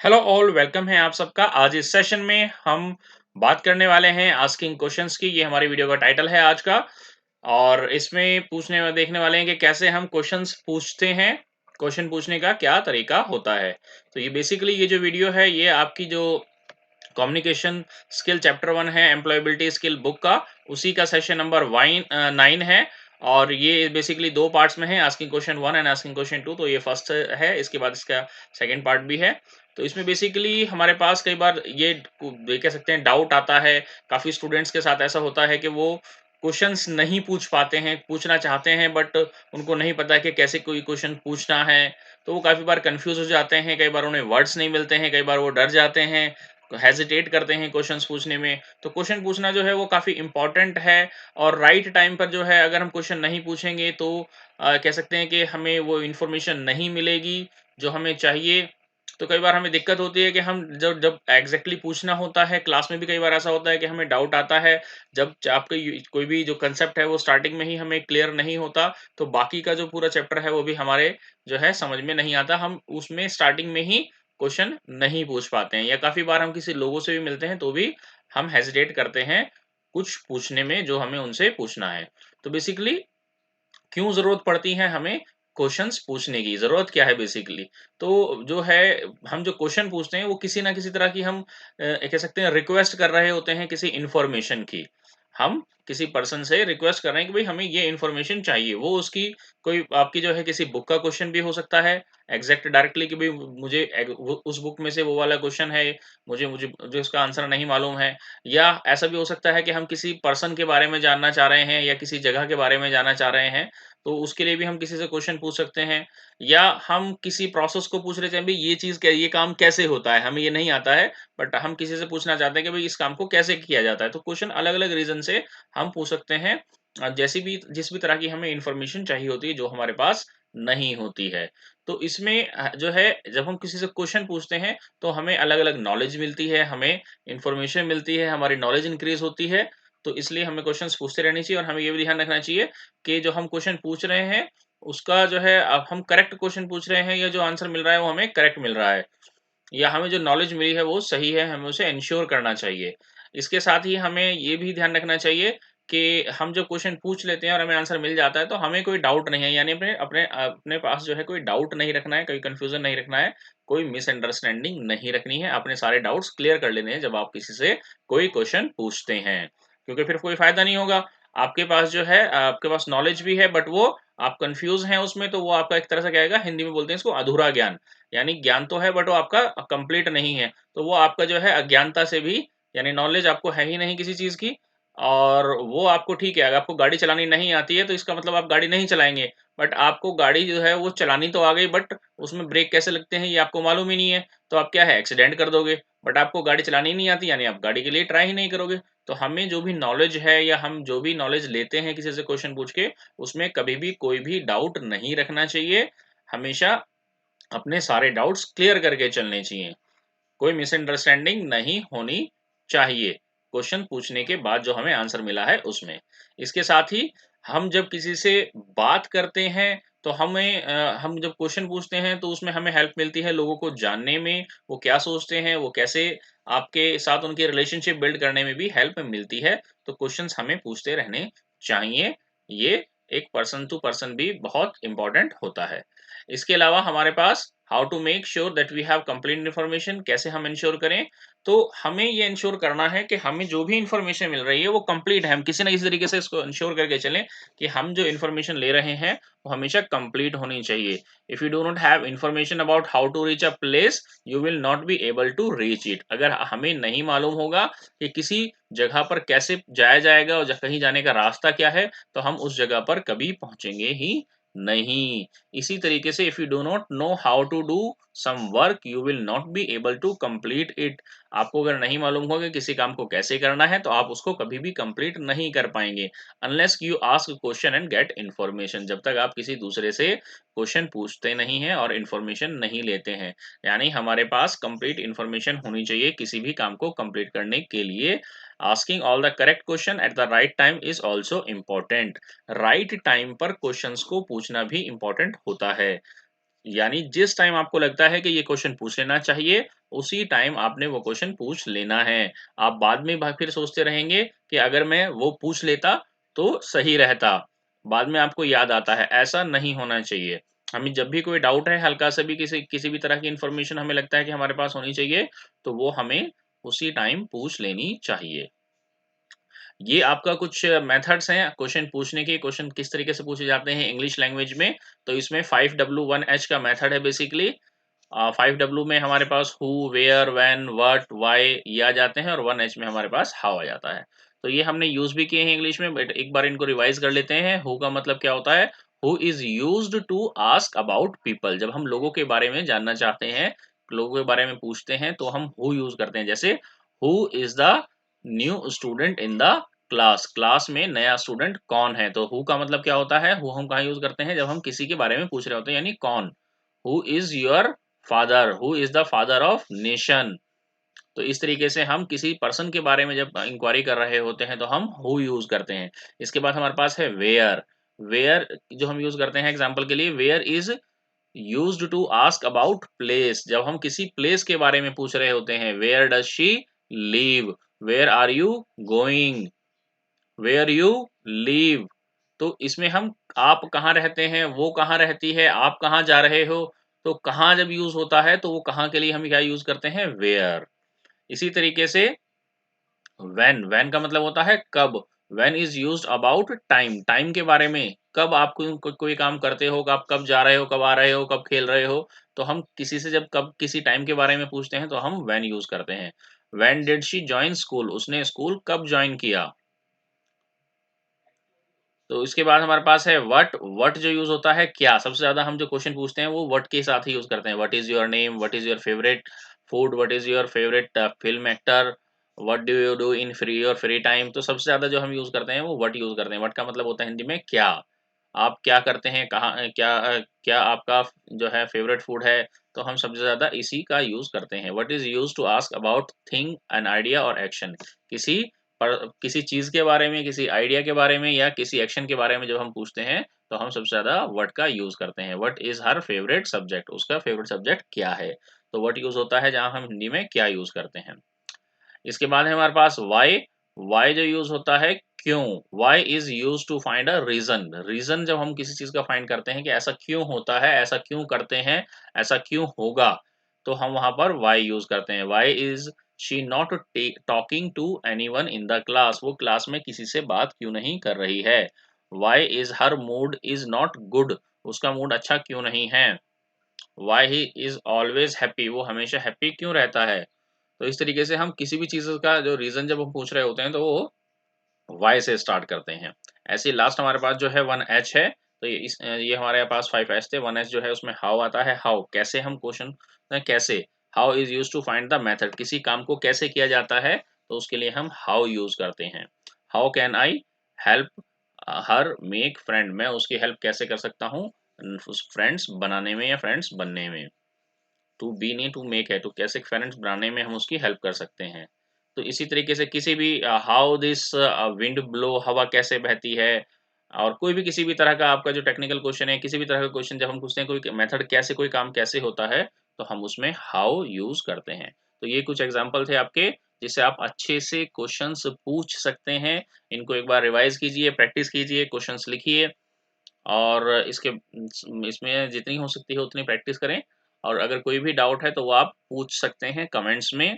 Hello all, welcome है आप सबका। आज इस सेशन में हम बात करने वाले हैं आस्किंग क्वेश्चंस की। ये हमारी वीडियो का टाइटल है आज का। और इसमें पूछने में देखने वाले हैं कि कैसे हम क्वेश्चंस पूछते हैं, क्वेश्चन पूछने का क्या तरीका होता है। तो ये बेसिकली ये जो वीडियो है ये आपकी जो कम्युनिकेशन स्किल चैप्टर 1 है एम्प्लॉयबिलिटी स्किल बुक का, उसी का सेशन नंबर 9 है। और ये बेसिकली दो पार्ट्स में है, asking question 1 and asking question 2। तो ये फर्स्ट है, इसके बाद इसका सेकंड पार्ट भी है। तो इसमें बेसिकली हमारे पास कई बार ये कह सकते हैं डाउट आता है। काफ़ी स्टूडेंट्स के साथ ऐसा होता है कि वो क्वेश्चंस नहीं पूछ पाते हैं, पूछना चाहते हैं बट उनको नहीं पता कि कैसे कोई क्वेश्चन पूछना है। तो वो काफ़ी बार कन्फ्यूज़ हो जाते हैं, कई बार उन्हें वर्ड्स नहीं मिलते हैं, कई बार वो डर जाते हैं, हेजिटेट करते हैं क्वेश्चंस पूछने में। तो क्वेश्चन पूछना जो है वो काफ़ी इम्पोर्टेंट है। और राइट टाइम पर जो है अगर हम क्वेश्चन नहीं पूछेंगे तो कह सकते हैं कि हमें वो इन्फॉर्मेशन नहीं मिलेगी जो हमें चाहिए। तो कई बार हमें दिक्कत होती है कि हम जब जब एग्जैक्टली पूछना होता है, क्लास में भी कई बार ऐसा होता है कि हमें डाउट आता है। जब आपके कोई भी जो कंसेप्ट है वो स्टार्टिंग में ही हमें क्लियर नहीं होता, तो बाकी का जो पूरा चैप्टर है वो भी हमारे जो है समझ में नहीं आता। हम उसमें स्टार्टिंग में ही क्वेश्चन नहीं पूछ पाते हैं, या काफ़ी बार हम किसी लोगों से भी मिलते हैं तो भी हम हेजिटेट करते हैं कुछ पूछने में जो हमें उनसे पूछना है। तो बेसिकली क्यों ज़रूरत पड़ती है हमें क्वेश्चंस पूछने की? ज़रूरत क्या है बेसिकली? तो जो है, हम जो क्वेश्चन पूछते हैं वो किसी न किसी तरह की हम कह सकते हैं रिक्वेस्ट कर रहे होते हैं किसी इन्फॉर्मेशन की। हम किसी पर्सन से रिक्वेस्ट कर रहे हैं कि भई हमें ये इन्फॉर्मेशन चाहिए। वो उसकी कोई आपकी जो है किसी बुक का क्वेश्चन भी हो सकता है, एग्ज़ैक्ट डायरेक्टली कि भई मुझे वो उस बुक में से वो वाला क्वेश्चन है, मुझे मुझे मुझे उसका आंसर नहीं मालूम है। या ऐसा भी हो सकता है कि हम किसी पर्सन के बारे में जानना चाह रहे हैं या किसी जगह के बारे में जानना चाह रहे हैं, तो उसके लिए भी हम किसी से क्वेश्चन पूछ सकते हैं। या हम किसी प्रोसेस को पूछ रहे थे, भई ये चीज़ क्या, ये काम कैसे होता है? हमें ये नहीं आता है, बट हम किसी से पूछना चाहते हैं कि भई इस काम को कैसे किया जाता है? तो क्वेश्चन अलग-अलग रीज़न से हम पूछ सकते हैं। जैसी भी जिस भी तरह की हमें इन्फॉर्मेशन चाहिए होती है जो हमारे पास नहीं होती है। तो इसमें जो है जब हम किसी से क्वेश्चन पूछते हैं तो हमें अलग-अलग नॉलेज मिलती है, हमें इन्फॉर्मेशन मिलती है, हमारी नॉलेज इंक्रीज़ होती है। तो इसलिए हमें क्वेश्चन्स पूछते रहनी चाहिए, और हमें ये भी ध्यान रखना चाहिए कि जो हम क्वेश्चन पूछ रहे हैं, उसका जो है अब हम करेक्ट क्वेश्चन पूछ रहे हैं या जो आंसर मिल रहा है वो हमें करेक्ट मिल रहा है। या हमें जो नॉलेज मिली है वो सही है, हमें उसे एन्श्योर करना चाहिए। इसके साथ ही हमें ये भी ध्यान रखना चाहिए कि हम जब क्वेश्चन पूछ लेते हैं और हमें आंसर मिल जाता है तो हमें कोई डाउट नहीं है, यानी अपने अपने अपने पास जो है कोई डाउट नहीं रखना है, कोई कन्फ्यूज़न नहीं रखना है, कोई मिसअंडरस्टैंडिंग नहीं रखनी है। अपने सारे डाउट्स क्लियर कर लेने हैं जब आप किसी से कोई क्वेश्चन पूछते हैं। क्योंकि फिर कोई फ़ायदा नहीं होगा। आपके पास जो है आपके पास नॉलेज भी है बट वो आप कन्फ्यूज़ हैं उसमें, तो वो आपका एक तरह से क्या आएगा, हिंदी में बोलते हैं इसको अधूरा ज्ञान। यानी ज्ञान तो है बट वो आपका कंप्लीट नहीं है। तो वो आपका जो है अज्ञानता से भी, यानी नॉलेज आपको है ही नहीं किसी चीज़ की, और वो आपको ठीक है, अगर आपको गाड़ी चलानी नहीं आती है तो इसका मतलब आप गाड़ी नहीं चलाएँगे। बट आपको गाड़ी जो है वो चलानी तो आ गई, बट उसमें ब्रेक कैसे लगते हैं ये आपको मालूम ही नहीं है। तो आप क्या है, एक्सीडेंट कर दोगे। बट आपको गाड़ी चलानी ही नहीं आती, यानी आप गाड़ी के लिए ट्राई ही नहीं करोगे। तो हमें जो भी नॉलेज है या हम जो भी नॉलेज लेते हैं किसी से क्वेश्चन पूछ के, उसमें कभी भी कोई भी डाउट नहीं रखना चाहिए। हमेशा अपने सारे डाउट्स क्लियर करके चलने चाहिए। कोई मिसअंडरस्टैंडिंग नहीं होनी चाहिए, क्वेश्चन पूछने के बाद जो हमें आंसर मिला है उसमें। इसके साथ ही हम जब किसी से बात करते हैं तो हम जब क्वेश्चन पूछते हैं तो उसमें हमें हेल्प मिलती है लोगों को जानने में, वो क्या सोचते हैं, वो कैसे आपके साथ उनकी रिलेशनशिप बिल्ड करने में भी हेल्प मिलती है। तो क्वेश्चंस हमें पूछते रहने चाहिए। ये एक पर्सन टू पर्सन भी बहुत इम्पोर्टेंट होता है। इसके अलावा हमारे पास how to make sure that we have complete information, कैसे हम इंश्योर करें? तो हमें ये इंश्योर करना है कि हमें जो भी इन्फॉर्मेशन मिल रही है वो कंप्लीट है। हम किसी न किसी तरीके से इसको इंश्योर करके चलें कि हम जो इन्फॉर्मेशन ले रहे हैं वो हमेशा कंप्लीट होनी चाहिए। If you do not have information about how to reach a place, you will not be able to reach it. अगर हमें नहीं मालूम होगा कि किसी जगह पर कैसे जाया जाएगा और कहीं जाने का रास्ता क्या है, तो हम उस जगह पर कभी पहुंचेंगे ही नहीं। इसी तरीके से if you do not know how to do some work, you will not be able to complete it. आपको अगर नहीं मालूम होगा कि किसी काम को कैसे करना है तो आप उसको कभी भी कंप्लीट नहीं कर पाएंगे, unless you ask question and get information. जब तक आप किसी दूसरे से क्वेश्चन पूछते नहीं हैं और इन्फॉर्मेशन नहीं लेते हैं, यानी हमारे पास कंप्लीट इन्फॉर्मेशन होनी चाहिए किसी भी काम को कंप्लीट करने के लिए। Asking all the correct question at the right time is also important. Right time पर क्वेश्चंस को पूछना भी इम्पोर्टेंट होता है। यानी जिस टाइम आपको लगता है कि ये क्वेश्चन पूछ लेना चाहिए, उसी टाइम आपने वो क्वेश्चन पूछ लेना है। आप बाद में फिर सोचते रहेंगे कि अगर मैं वो पूछ लेता तो सही रहता। बाद में आपको याद आता है, ऐसा नहीं होना चाहिए। हमें जब भी कोई डाउट है, हल्का-सा भी किसी किसी भी तरह की इन्फॉर्मेशन हमें लगता है कि हमारे पास होनी चाहिए, तो वो हमें उसी टाइम पूछ लेनी चाहिए। ये आपका कुछ मेथड्स हैं क्वेश्चन पूछने के, क्वेश्चन किस तरीके से पूछे जाते हैं इंग्लिश लैंग्वेज में। तो इसमें 5W1H का मेथड है बेसिकली। 5W में हमारे पास who, where, when, what, why ये आ जाते हैं और 1H में हमारे पास हाउ आ जाता है। तो ये हमने यूज़ भी किए हैं इंग्लिश में, बट एक बार इनको रिवाइज़ कर लेते हैं। हु का मतलब क्या होता है? Who is used to ask about people. जब हम लोगों के बारे में जानना चाहते हैं, लोगों के बारे में पूछते हैं, तो हम हु यूज़ करते हैं। जैसे who is the new student in the class. Class में नया स्टूडेंट कौन है? तो हु का मतलब क्या होता है? हु हम कहाँ यूज़ करते हैं? जब हम किसी के बारे में पूछ रहे होते हैं, यानी कौन? Who is your father? Who is the father of nation? तो इस तरीके से हम किसी पर्सन के बारे में जब इंक्वायरी कर रहे होते हैं, तो हम हु यूज़ करते हैं। इसके बाद हमारे पास है वेयर। वेयर जो हम यूज़ करते हैं एग्ज़ाम्पल के लिए, where is used to ask about place. जब हम किसी प्लेस के बारे में पूछ रहे होते हैं, where does she live? Where are you going? Where you live? तो इसमें हम आप कहाँ रहते हैं, वो कहाँ रहती है, आप कहाँ जा रहे हो, तो कहाँ जब यूज़ होता है, तो वो कहाँ के लिए हम क्या यूज़ करते हैं? वेयर। इसी तरीके से व्हेन का मतलब होता है कब। When is used about time, time के बारे में, कब आप कोई काम करते हो, आप कब जा रहे हो, कब आ रहे हो, कब खेल रहे हो। तो हम किसी से जब कब किसी टाइम के बारे में पूछते हैं, तो हम व्हेन यूज करते हैं। When did she join school? उसने स्कूल कब ज्वाइन किया? तो इसके बाद हमारे पास है व्हाट। व्हाट जो यूज़ होता है क्या, सबसे ज़्यादा हम जो क्वेश्चन पूछते हैं वो व्हाट के साथ ही यूज़ करते हैं। What is your name? What is your favourite food? What is your favourite film actor? What do you do in free time? तो सबसे ज़्यादा जो हम यूज़ करते हैं वो व्हाट यूज़ करते हैं। व्हाट का मतलब होता है हिंदी में क्या। आप क्या करते हैं? कहाँ क्या आपका जो है फेवरेट फूड है? तो हम सबसे ज़्यादा इसी का यूज़ करते हैं। What is used to ask about thing, an idea और एक्शन। किसी पर किसी चीज़ के बारे में, किसी आइडिया के बारे में या किसी एक्शन के बारे में जब हम पूछते हैं, तो हम सबसे ज़्यादा व्हाट का यूज़ करते हैं। What is her favourite subject? उसका फेवरेट सब्जेक्ट क्या है? तो व्हाट यूज़ होता है जहाँ हम हिंदी में क्या यूज़ करते हैं। इसके बाद है हमारे पास व्हाई। व्हाई जो यूज़ होता है क्यों। Why is used to find a reason. Reason जब हम किसी चीज़ का फाइंड करते हैं कि ऐसा क्यों होता है, ऐसा क्यों करते हैं, ऐसा क्यों होगा, तो हम वहाँ पर व्हाई यूज़ करते हैं। Why is she not talking to anyone in the class? वो क्लास में किसी से बात क्यों नहीं कर रही है। Why is her mood is not good? उसका मूड अच्छा क्यों नहीं है। Why he is always happy? वो हमेशा हैप्पी क्यों रहता है। तो इस तरीके से हम किसी भी चीज़ का जो रीज़न जब हम पूछ रहे होते हैं, तो वो वाई से स्टार्ट करते हैं। ऐसे ही लास्ट हमारे पास जो है 1H है। तो ये हमारे पास 5H थे। 1H जो है उसमें हाउ आता है। हाउ कैसे हम क्वेश्चन कैसे। How is used to find the method. किसी काम को कैसे किया जाता है, तो उसके लिए हम हाउ यूज़ करते हैं। How can I help her make friend? मैं उसकी हेल्प कैसे कर सकता हूँ उस फ्रेंड्स बनाने में या फ्रेंड्स बनने में। टू बी नहीं टू मेक है, तो कैसे फ्रेंड्स बनाने में हम उसकी हेल्प कर सकते हैं। तो इसी तरीके से किसी भी हाउ दिस विंड ब्लो, हवा कैसे बहती है, और कोई भी किसी भी तरह का आपका जो टेक्निकल क्वेश्चन है, किसी भी तरह का क्वेश्चन जब हम पूछते हैं कोई मेथड कैसे कोई काम कैसे होता है, तो हम उसमें हाउ यूज करते हैं। तो ये कुछ एग्जाम्पल थे आपके, जिससे आप अच्छे से क्वेश्चंस पूछ सकते हैं। इनको एक बार रिवाइज कीजिए, प्रैक्टिस कीजिए, क्वेश्चंस लिखिए, और इसमें जितनी हो सकती है उतनी प्रैक्टिस करें। और अगर कोई भी डाउट है तो वो आप पूछ सकते हैं कमेंट्स में।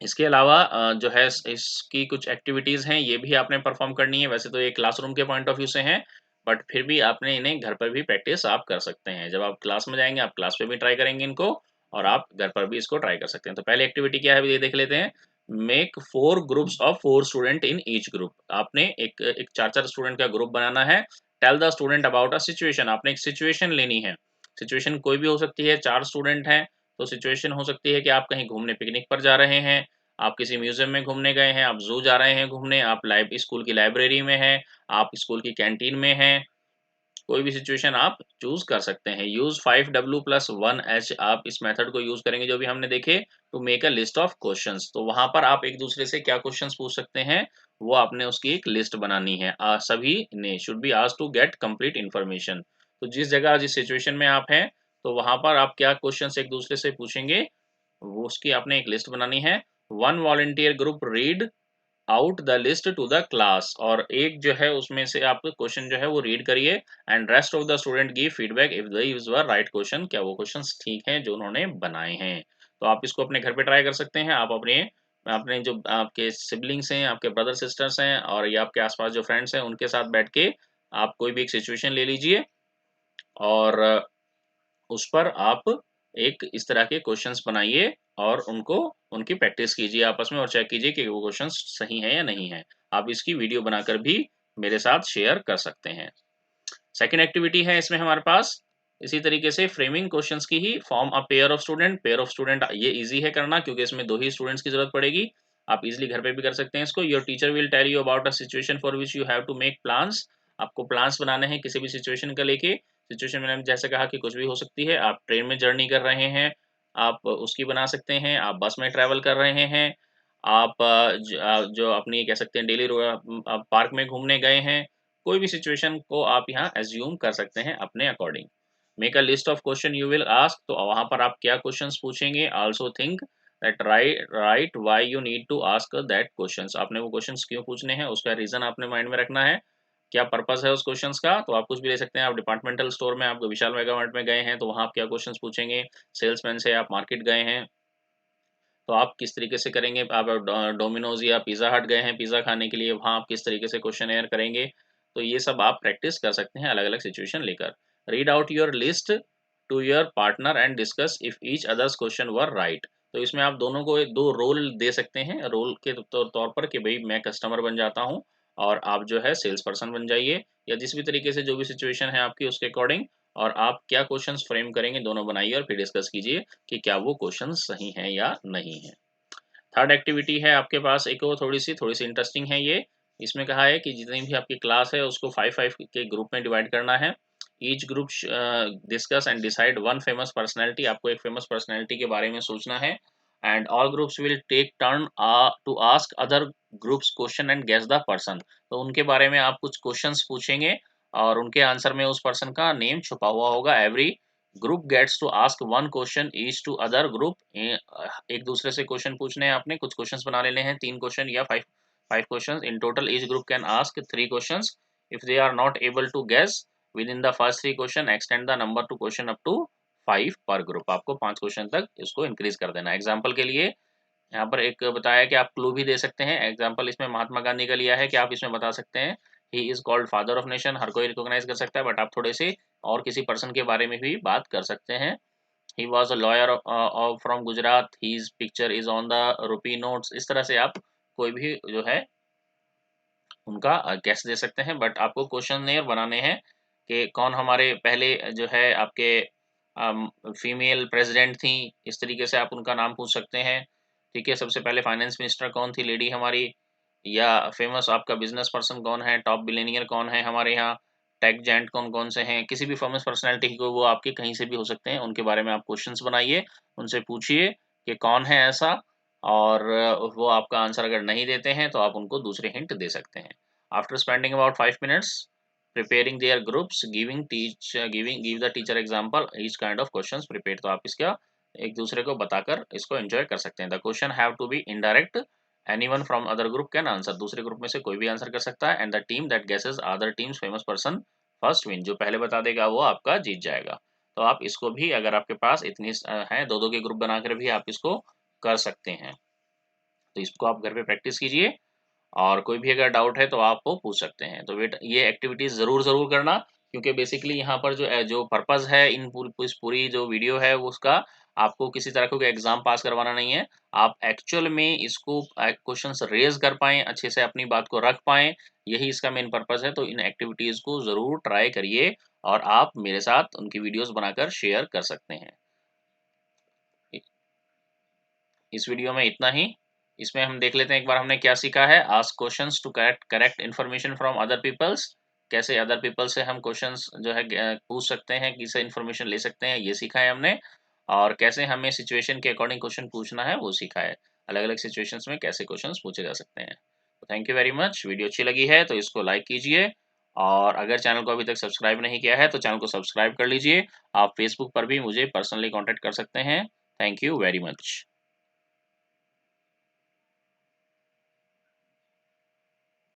इसके अलावा जो है इसकी कुछ एक्टिविटीज़ हैं, ये भी आपने परफॉर्म करनी है। वैसे तो ये क्लासरूम के पॉइंट ऑफ व्यू से हैं, बट फिर भी आपने इन्हें घर पर भी प्रैक्टिस आप कर सकते हैं। जब आप क्लास में जाएँगे, आप क्लास पे भी ट्राई करेंगे इनको, और आप घर पर भी इसको ट्राई कर सकते हैं। तो पहली एक्टिविटी क्या है, ये देख लेते हैं। Make 4 groups of 4 student in each group. आपने एक एक 4-4 स्टूडेंट का ग्रुप बनाना है। Tell the student about a situation. आपने एक सिचुएशन लेनी है। सिचुएशन कोई भी हो सकती है, 4 स्टूडेंट हैं, तो सिचुएशन हो सकती है कि आप कहीं घूमने पिकनिक पर जा रहे हैं, आप किसी म्यूज़ियम में घूमने गए हैं, आप ज़ू जा रहे हैं घूमने, आप लाइब स्कूल की लाइब्रेरी में हैं, आप स्कूल की कैंटीन में हैं, कोई भी सिचुएशन आप चूज़ कर सकते हैं। Use 5W+1H। आप इस मेथड को यूज़ करेंगे जो भी हमने देखे, to make a list of questions. तो वहाँ पर आप एक-दूसरे से क्या क्वेश्चंस पूछ सकते हैं, वो आपने उसकी एक लिस्ट बनानी है। सभी ने should be asked to get complete information. तो जिस जगह जिस सिचुएशन में आप हैं, तो वहाँ पर आप क्या क्वेश्चंस एक दूसरे से पूछेंगे, वो उसकी आपने एक लिस्ट बनानी है। One volunteer group read out the list to the class, और एक जो है उसमें से आप क्वेश्चन जो है वो रीड करिए, and rest of the student give feedback if these were right question, क्या वो क्वेश्चंस ठीक हैं जो उन्होंने बनाए हैं। तो आप इसको अपने घर पे ट्राई कर सकते हैं। आप अपने अपने जो आपके सिबलिंग्स हैं, आपके ब्रदर सिस्टर्स हैं, और या आपके आसपास जो फ्रेंड्स हैं, उनके साथ बैठ के आप कोई भी एक सिचुएशन ले लीजिए, और उस पर आप एक इस तरह के क्वेश्चंस बनाइए, और उनको उनकी प्रैक्टिस कीजिए आपस में, और चेक कीजिए कि वो क्वेश्चंस सही हैं या नहीं हैं। आप इसकी वीडियो बनाकर भी मेरे साथ शेयर कर सकते हैं। सेकंड एक्टिविटी है इसमें हमारे पास, इसी तरीके से फ्रेमिंग क्वेश्चंस की ही, form a pair of student. Pair of student ये इजी है करना, क्योंकि इसमें 2 ही स्टूडेंट्स की जरूरत पड़ेगी। आप इजीली घर पे भी कर सकते हैं इसको। Your teacher will tell you about a situation for which you have to make plans. आपको प्लान्स बनाने हैं किसी भी सिचुएशन का लेके। सिचुएशन मैंने जैसे कहा कि कुछ भी हो सकती है। आप ट्रेन में जर्नी कर रहे हैं, आप उसकी बना सकते हैं। आप बस में ट्रैवल कर रहे हैं, आप जो अपनी कह सकते हैं डेली पार्क में घूमने गए हैं। कोई भी सिचुएशन को आप यहाँ एज्यूम कर सकते हैं अपने according. Make a list of question you will ask, तो वहाँ पर आप क्या क्वेश्चंस पूछेंगे। Also think that right why you need to ask that questions, आपने वो क्वेश्चंस क्यों पूछने हैं, उसका रीजन आपने माइंड में रखना है। क्या पर्पस है उस क्वेश्चंस का, तो आप कुछ भी ले सकते हैं। आप डिपार्टमेंटल स्टोर में, आप विशाल मेगा मार्ट में गए हैं, तो वहाँ आप क्या क्वेश्चंस पूछेंगे। सेल्समैन से आप मार्केट गए हैं, तो आप किस तरीके से करेंगे। आप डोमिनोज या पिज़्ज़ा हट गए हैं पिज़्ज़ा खाने के लिए, वहाँ आप किस तरीके से क्वेश्चनेयर करेंगे। तो ये सब आप प्रैक्टिस कर सकते हैं अलग-अलग सिचुएशन लेकर। Read out your list to your partner and discuss if each others question were right. तो इसमें आप दोनों को 2 रोल दे सकते हैं। रोल के तौर पर कि भई मैं कस्टमर बन जाता हूँ, और आप जो है सेल्स पर्सन बन जाइए, या जिस भी तरीके से जो भी सिचुएशन है आपकी उसके अकॉर्डिंग, और आप क्या क्वेश्चंस फ्रेम करेंगे दोनों बनाइए, और फिर डिस्कस कीजिए कि क्या वो क्वेश्चन सही हैं या नहीं हैं। थर्ड एक्टिविटी है आपके पास एक, और थोड़ी सी इंटरेस्टिंग है ये। इसमें कहा है कि जितनी भी आपकी क्लास है उसको 5-5 के ग्रुप में डिवाइड करना है। Each group discuss and decide one famous personality, आपको एक फेमस पर्सनैलिटी के बारे में सोचना है। And all groups will take turn to ask other groups question and guess the person. तो उनके बारे में आप कुछ क्वेश्चंस पूछेंगे, और उनके आंसर में उस पर्सन का नेम छुपा हुआ होगा। Every group gets to ask one question each to other group. एक दूसरे से क्वेश्चन पूछने हैं आपने, कुछ क्वेश्चंस बना लेने हैं, 3 क्वेश्चन या 5 questions in total. Each group can ask 3 questions. If they are not able to guess within the first 3 question, extend the number to question up to 5 per group. आपको 5 question तक इसको increase कर देना है। Example के लिए यहाँ पर एक बताया है कि आप क्लू भी दे सकते हैं। एग्जाम्पल इसमें महात्मा गांधी का लिया है कि आप इसमें बता सकते हैं he is called father of nation. हर कोई रिकॉग्नाइज कर सकता है, बट आप थोड़े से और किसी पर्सन के बारे में भी बात कर सकते हैं। He was a lawyer from Gujarat, his picture is on the rupee notes. इस तरह से आप कोई भी जो है उनका गेस दे सकते हैं, बट आपको क्वेश्चन बनाने हैं कि कौन हमारे पहले जो है आपके फीमेल प्रेसिडेंट थी। इस तरीके से आप उनका नाम पूछ सकते हैं। ठीक है, सबसे पहले फाइनेंस मिनिस्टर कौन थी लेडी हमारी, या फेमस आपका बिजनेस पर्सन कौन है, टॉप बिलियनियर कौन है हमारे यहाँ, टेक जेंट कौन कौन से हैं। किसी भी फेमस पर्सनैलिटी को, वो आपके कहीं से भी हो सकते हैं, उनके बारे में आप क्वेश्चंस बनाइए, उनसे पूछिए कि कौन है ऐसा, और वो आपका आंसर अगर नहीं देते हैं तो आप उनको दूसरे हिंट दे सकते हैं। After spending about 5 minutes preparing their groups, give the teacher example each kind of questions prepared. तो आप इसका एक दूसरे को बताकर इसको एंजॉय कर सकते हैं। The question have to be indirect, anyone from other group can answer. दूसरे ग्रुप में से कोई भी आंसर कर सकता है। And the team that guesses other teams famous person first win, जो पहले बता देगा वो आपका जीत जाएगा। तो आप इसको भी, अगर आपके पास इतनी है, 2-2 के ग्रुप बनाकर भी आप इसको कर सकते हैं। तो इसको आप घर पे प्रैक्टिस कीजिए, और कोई भी अगर डाउट है तो आप वो पूछ सकते हैं। तो बेटा ये एक्टिविटीज़ ज़रूर करना, क्योंकि बेसिकली यहाँ पर जो पर्पज़ है इन इस पूरी जो वीडियो है वो उसका आपको किसी तरह का कोई एग्ज़ाम पास करवाना नहीं है। आप एक्चुअल में इसको क्वेश्चंस रेज़ कर पाएँ, अच्छे से अपनी बात को रख पाएँ, यही इसका मेन पर्पज़ है। तो इन एक्टिविटीज़ को ज़रूर ट्राई करिए, और आप मेरे साथ उनकी वीडियोज़ बनाकर शेयर कर सकते हैं। इस वीडियो में इतना ही। इसमें हम देख लेते हैं एक बार हमने क्या सीखा है। Ask questions to correct correct information from other peoples, कैसे अदर पीपल से हम क्वेश्चंस जो है पूछ सकते हैं, किससे इन्फॉर्मेशन ले सकते हैं, ये सीखा है हमने। और कैसे हमें सिचुएशन के अकॉर्डिंग क्वेश्चन पूछना है वो सीखा है। अलग अलग सिचुएशंस में कैसे क्वेश्चंस पूछे जा सकते हैं। तो thank you very much. Video अच्छी लगी है तो इसको लाइक कीजिए, और अगर चैनल को अभी तक सब्सक्राइब नहीं किया है तो चैनल को सब्सक्राइब कर लीजिए। आप फेसबुक पर भी मुझे पर्सनली कॉन्टैक्ट कर सकते हैं। Thank you very much.